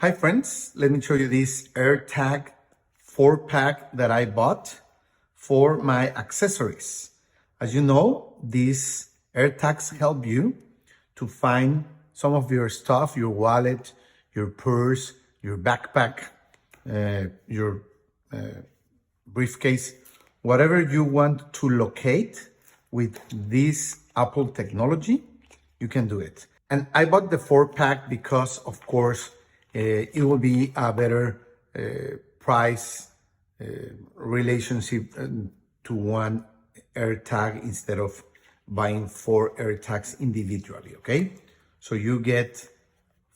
Hi friends, let me show you this AirTag 4-pack that I bought for my accessories. As you know, these AirTags help you to find some of your stuff, your wallet, your purse, your backpack, your briefcase, whatever you want to locate with this Apple technology, you can do it. And I bought the 4-pack because, of course, it will be a better price relationship to one AirTag instead of buying 4 AirTags individually, okay? So you get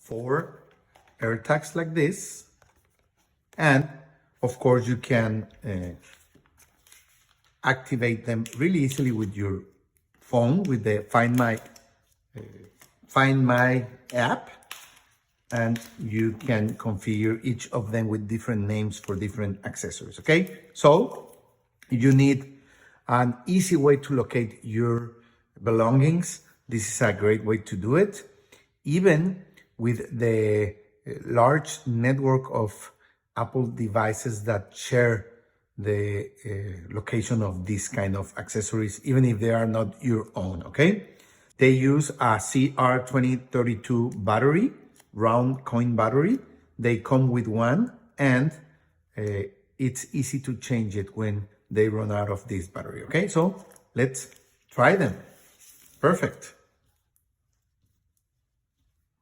4 AirTags like this, and of course you can activate them really easily with your phone with the Find My app, and you can configure each of them with different names for different accessories, okay? So if you need an easy way to locate your belongings, this is a great way to do it. Even with the large network of Apple devices that share the location of these kind of accessories, even if they are not your own, okay? They use a CR2032 battery, round coin battery. They come with one, and it's easy to change it when they run out of this battery, okay? So let's try them. Perfect.